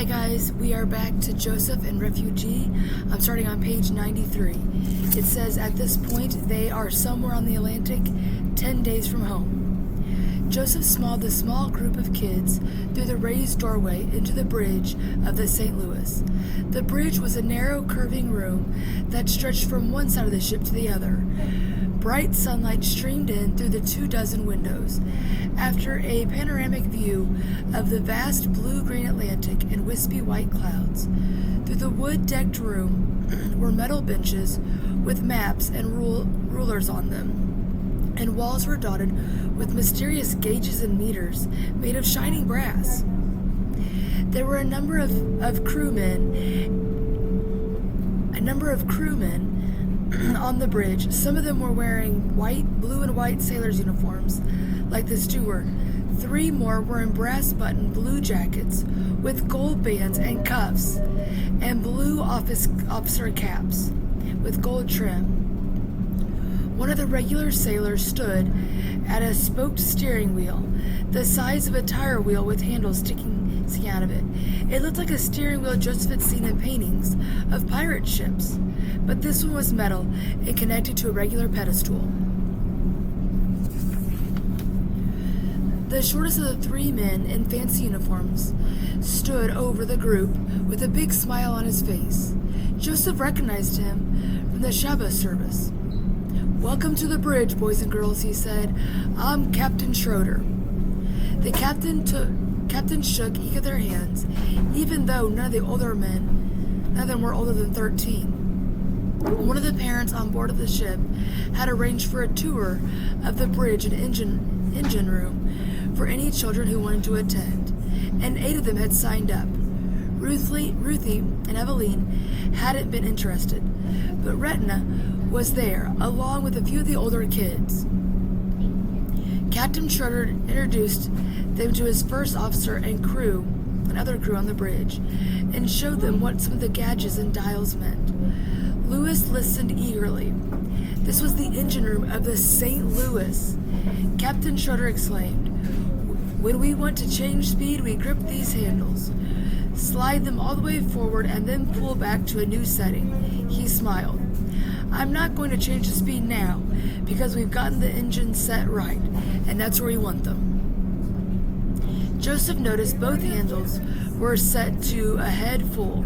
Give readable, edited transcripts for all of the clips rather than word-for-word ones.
Hi guys, we are back to Joseph and Refugee. I'm starting on page 93. It says, at this point, they are somewhere on the Atlantic, 10 days from home. Joseph smelled the small group of kids through the raised doorway into the bridge of the St. Louis. The bridge was a narrow, curving room that stretched from one side of the ship to the other. Bright sunlight streamed in through the 24 windows. After a panoramic view of the vast blue-green Atlantic and wispy white clouds, through the wood-decked room were metal benches with maps and rulers on them, and walls were dotted with mysterious gauges and meters made of shining brass. There were a number of crewmen on the bridge. Some of them were wearing blue and white sailors' uniforms, like the steward. 3 more were in brass-buttoned blue jackets with gold bands and cuffs, and blue officer caps with gold trim. One of the regular sailors stood at a spoked steering wheel, the size of a tire wheel with handles sticking out of it. It looked like a steering wheel Joseph had seen in paintings of pirate ships, but this one was metal and connected to a regular pedestal. The shortest of the 3 men in fancy uniforms stood over the group with a big smile on his face. Joseph recognized him from the Shabbos service. "Welcome to the bridge, boys and girls," he said. "I'm Captain Schroeder." The captain shook each of their hands, even though none of them were older than 13. One of the parents on board of the ship had arranged for a tour of the bridge and engine room for any children who wanted to attend, and 8 of them had signed up. Ruthie and Eveline hadn't been interested, but Retna was there, along with a few of the older kids. Captain Schroeder introduced them to his first officer and other crew on the bridge, and showed them what some of the gauges and dials meant. Louis listened eagerly. This was the engine room of the St. Louis. Captain Schroeder exclaimed, "When we want to change speed, we grip these handles, slide them all the way forward, and then pull back to a new setting." He smiled. "I'm not going to change the speed now, because we've gotten the engine set right, and that's where we want them." Joseph noticed both handles were set to a head full.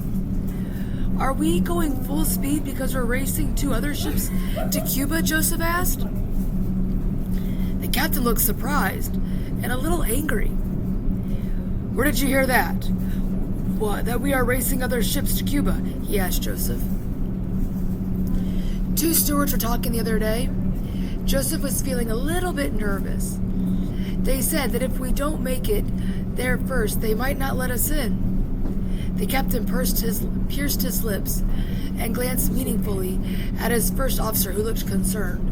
"Are we going full speed because we're racing 2 other ships to Cuba?" Joseph asked. The captain looked surprised and a little angry. "Where did you hear that?" "What, that we are racing other ships to Cuba?" he asked Joseph. 2 stewards were talking the other day. Joseph was feeling a little bit nervous. They said that if we don't make it there first, they might not let us in. The captain pierced his lips and glanced meaningfully at his first officer, who looked concerned.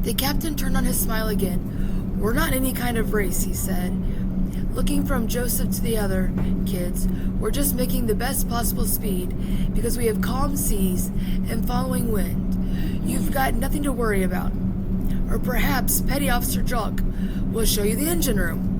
The captain turned on his smile again. "We're not in any kind of race," he said, looking from Joseph to the other kids. "We're just making the best possible speed because we have calm seas and following wind. You've got nothing to worry about. Or perhaps Petty Officer Jock will show you the engine room."